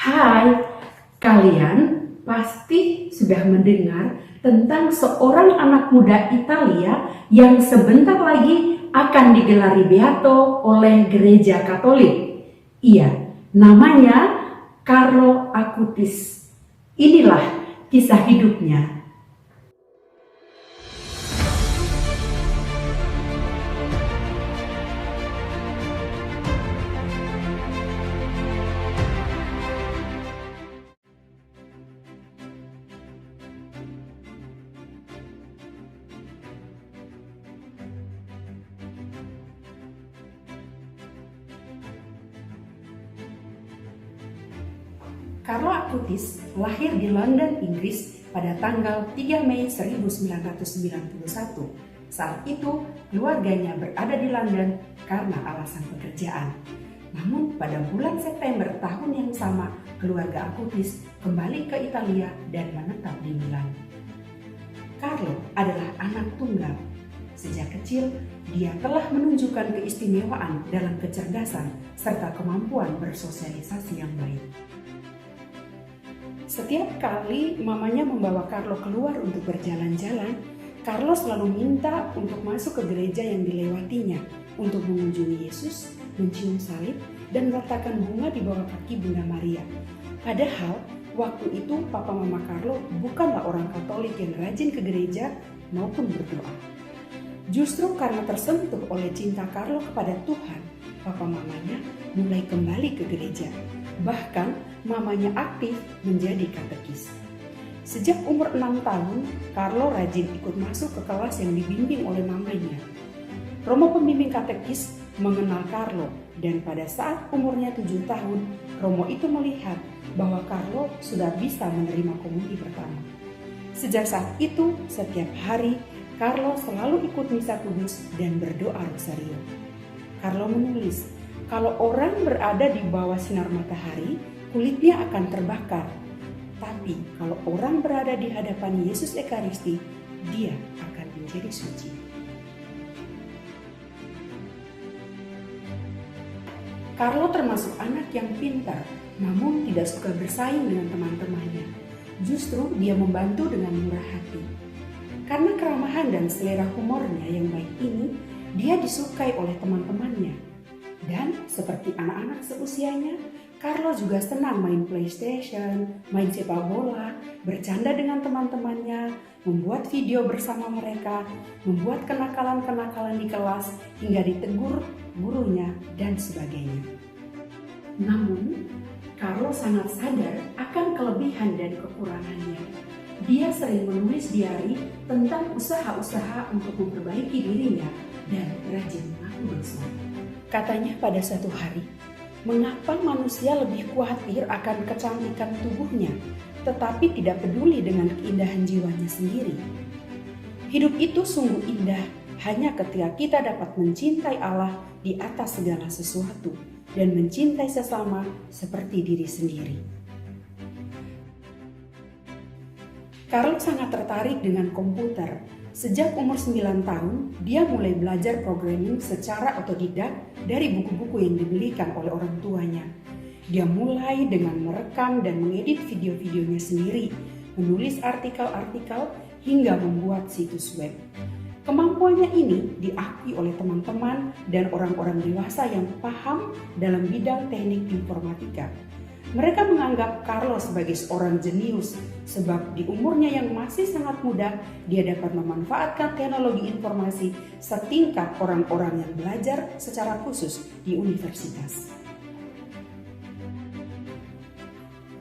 Hai, kalian pasti sudah mendengar tentang seorang anak muda Italia yang sebentar lagi akan digelari beato oleh gereja Katolik. Iya, namanya Carlo Acutis. Inilah kisah hidupnya. Carlo Acutis lahir di London, Inggris pada tanggal 3 Mei 1991. Saat itu, keluarganya berada di London karena alasan pekerjaan. Namun pada bulan September tahun yang sama, keluarga Acutis kembali ke Italia dan menetap di Milan. Carlo adalah anak tunggal. Sejak kecil, dia telah menunjukkan keistimewaan dalam kecerdasan serta kemampuan bersosialisasi yang baik. Setiap kali mamanya membawa Carlo keluar untuk berjalan-jalan, Carlo selalu minta untuk masuk ke gereja yang dilewatinya untuk mengunjungi Yesus, mencium salib, dan meletakkan bunga di bawah kaki Bunda Maria. Padahal waktu itu papa mama Carlo bukanlah orang Katolik yang rajin ke gereja maupun berdoa. Justru karena tersentuh oleh cinta Carlo kepada Tuhan, papa mamanya mulai kembali ke gereja. Bahkan mamanya aktif menjadi katekis. Sejak umur 6 tahun, Carlo rajin ikut masuk ke kelas yang dibimbing oleh mamanya. Romo pembimbing katekis mengenal Carlo dan pada saat umurnya 7 tahun, Romo itu melihat bahwa Carlo sudah bisa menerima komuni pertama. Sejak saat itu, setiap hari Carlo selalu ikut misa kudus dan berdoa rosario. Carlo menulis, kalau orang berada di bawah sinar matahari, kulitnya akan terbakar. Tapi kalau orang berada di hadapan Yesus Ekaristi, dia akan menjadi suci. Carlo termasuk anak yang pintar, namun tidak suka bersaing dengan teman-temannya. Justru dia membantu dengan murah hati. Karena keramahan dan selera humornya yang baik ini, dia disukai oleh teman-temannya. Dan seperti anak-anak seusianya, Carlo juga senang main PlayStation, main sepak bola, bercanda dengan teman-temannya, membuat video bersama mereka, membuat kenakalan-kenakalan di kelas, hingga ditegur gurunya, dan sebagainya. Namun, Carlo sangat sadar akan kelebihan dan kekurangannya. Dia sering menulis diari tentang usaha-usaha untuk memperbaiki dirinya dan rajin mengaku dosa. Katanya pada suatu hari, mengapa manusia lebih khawatir akan kecantikan tubuhnya, tetapi tidak peduli dengan keindahan jiwanya sendiri? Hidup itu sungguh indah hanya ketika kita dapat mencintai Allah di atas segala sesuatu dan mencintai sesama seperti diri sendiri. Carlo sangat tertarik dengan komputer. Sejak umur 9 tahun, dia mulai belajar programming secara otodidak dari buku-buku yang dibelikan oleh orang tuanya. Dia mulai dengan merekam dan mengedit video-videonya sendiri, menulis artikel-artikel, hingga membuat situs web. Kemampuannya ini diakui oleh teman-teman dan orang-orang dewasa yang paham dalam bidang teknik informatika. Mereka menganggap Carlo sebagai seorang jenius sebab di umurnya yang masih sangat muda, dia dapat memanfaatkan teknologi informasi setingkat orang-orang yang belajar secara khusus di universitas.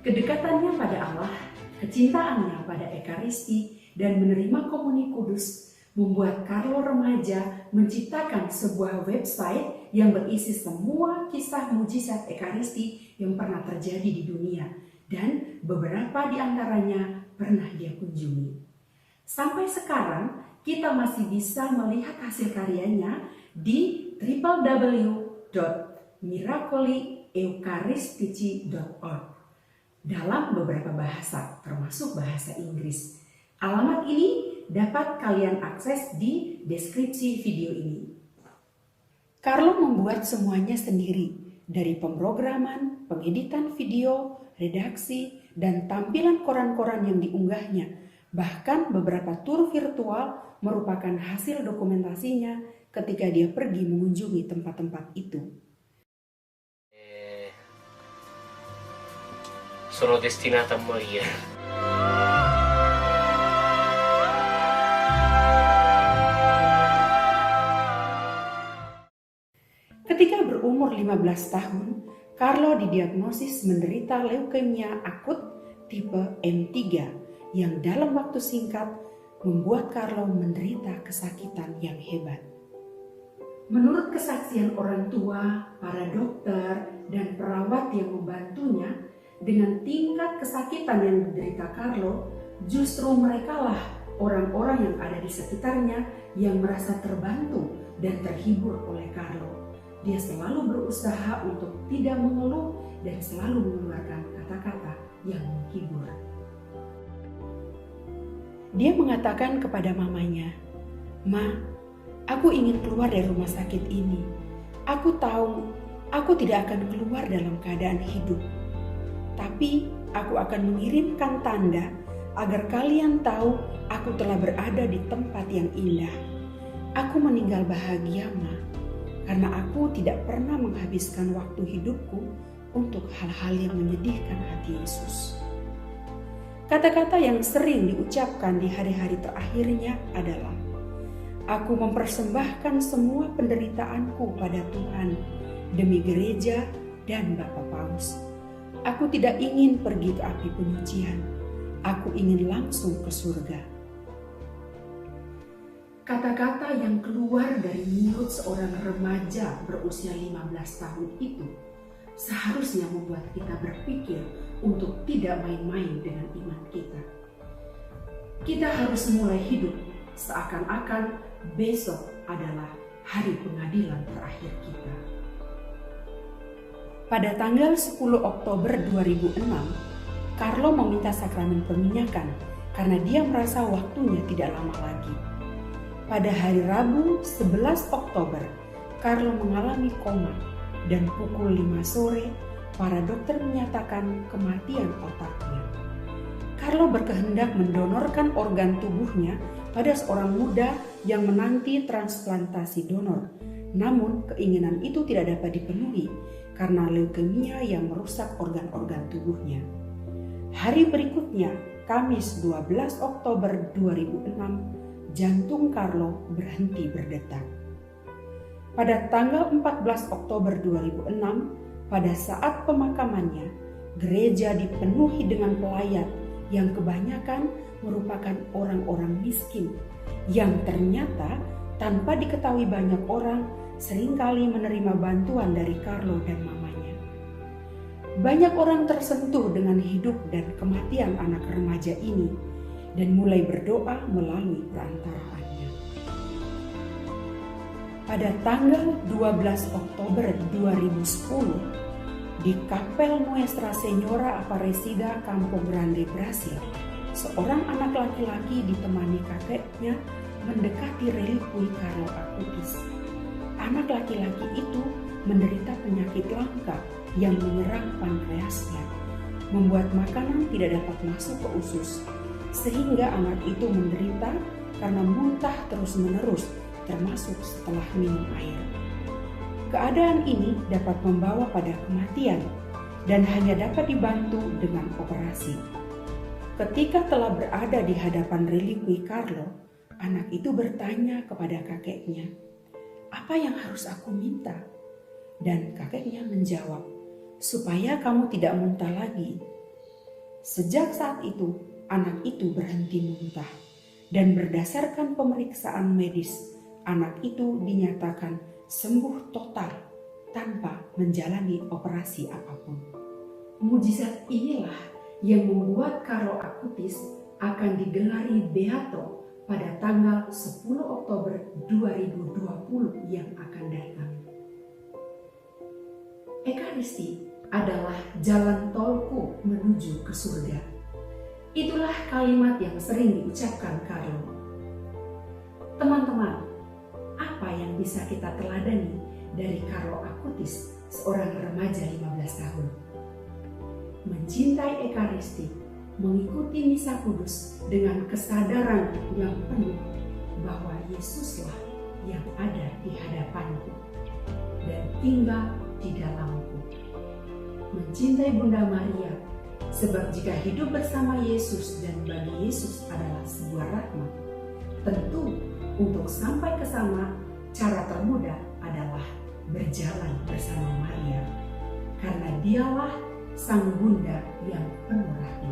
Kedekatannya pada Allah, kecintaannya pada Ekaristi, dan menerima komuni kudus membuat Carlo remaja menciptakan sebuah website yang berisi semua kisah mujizat Ekaristi yang pernah terjadi di dunia, dan beberapa di antaranya pernah dia kunjungi. Sampai sekarang kita masih bisa melihat hasil karyanya di www.miracolieucharistici.org dalam beberapa bahasa, termasuk bahasa Inggris. Alamat ini dapat kalian akses di deskripsi video ini. Carlo membuat semuanya sendiri. Dari pemrograman, pengeditan video, redaksi, dan tampilan koran-koran yang diunggahnya. Bahkan beberapa tur virtual merupakan hasil dokumentasinya ketika dia pergi mengunjungi tempat-tempat itu. Sono destinata a morire. Ketika berumur 15 tahun, Carlo didiagnosis menderita leukemia akut tipe M3 yang dalam waktu singkat membuat Carlo menderita kesakitan yang hebat. Menurut kesaksian orang tua, para dokter, dan perawat yang membantunya, dengan tingkat kesakitan yang diderita Carlo, justru merekalah orang-orang yang ada di sekitarnya yang merasa terbantu dan terhibur oleh Carlo. Dia selalu berusaha untuk tidak mengeluh dan selalu mengeluarkan kata-kata yang menghibur. Dia mengatakan kepada mamanya, "Ma, aku ingin keluar dari rumah sakit ini. Aku tahu aku tidak akan keluar dalam keadaan hidup. Tapi aku akan mengirimkan tanda agar kalian tahu aku telah berada di tempat yang indah. Aku meninggal bahagia, Ma, karena aku tidak pernah menghabiskan waktu hidupku untuk hal-hal yang menyedihkan hati Yesus." Kata-kata yang sering diucapkan di hari-hari terakhirnya adalah, "Aku mempersembahkan semua penderitaanku pada Tuhan demi gereja dan Bapa Paus. Aku tidak ingin pergi ke api penyucian. Aku ingin langsung ke surga." Kata-kata yang keluar dari mulut seorang remaja berusia 15 tahun itu seharusnya membuat kita berpikir untuk tidak main-main dengan iman kita. Kita harus mulai hidup seakan-akan besok adalah hari pengadilan terakhir kita. Pada tanggal 10 Oktober 2006, Carlo meminta sakramen perminyakan karena dia merasa waktunya tidak lama lagi. Pada hari Rabu 11 Oktober, Carlo mengalami koma dan pukul 5 sore, para dokter menyatakan kematian otaknya. Carlo berkehendak mendonorkan organ tubuhnya pada seorang muda yang menanti transplantasi donor. Namun keinginan itu tidak dapat dipenuhi karena leukemia yang merusak organ-organ tubuhnya. Hari berikutnya, Kamis 12 Oktober 2006, jantung Carlo berhenti berdetak. Pada tanggal 14 Oktober 2006, pada saat pemakamannya, gereja dipenuhi dengan pelayat yang kebanyakan merupakan orang-orang miskin yang ternyata tanpa diketahui banyak orang seringkali menerima bantuan dari Carlo dan mamanya. Banyak orang tersentuh dengan hidup dan kematian anak remaja ini dan mulai berdoa melalui perantaraannya. Pada tanggal 12 Oktober 2010, di Kapel Nuestra Señora Aparecida Campo Grande, Brasil, seorang anak laki-laki ditemani kakeknya mendekati relikui Carlo Acutis. Anak laki-laki itu menderita penyakit langka yang menyerang pankreasnya, membuat makanan tidak dapat masuk ke usus, sehingga anak itu menderita karena muntah terus-menerus, termasuk setelah minum air. Keadaan ini dapat membawa pada kematian dan hanya dapat dibantu dengan operasi. Ketika telah berada di hadapan relikui Carlo, anak itu bertanya kepada kakeknya, "Apa yang harus aku minta?" Dan kakeknya menjawab, "Supaya kamu tidak muntah lagi." Sejak saat itu, anak itu berhenti muntah, dan berdasarkan pemeriksaan medis, anak itu dinyatakan sembuh total tanpa menjalani operasi apapun. Mujizat inilah yang membuat Carlo Acutis akan digelari Beato pada tanggal 10 Oktober 2020 yang akan datang. Ekaristi adalah jalan tolku menuju ke surga. Itulah kalimat yang sering diucapkan Carlo. Teman-teman, apa yang bisa kita teladani dari Carlo Acutis seorang remaja 15 tahun. Mencintai Ekaristi, mengikuti misa kudus dengan kesadaran yang penuh bahwa Yesuslah yang ada di hadapanku dan tinggal di dalamku. Mencintai Bunda Maria, sebab jika hidup bersama Yesus dan bagi Yesus adalah sebuah rahmat, tentu untuk sampai ke sana cara termudah adalah berjalan bersama Maria, karena dialah sang Bunda yang penuh rahmat.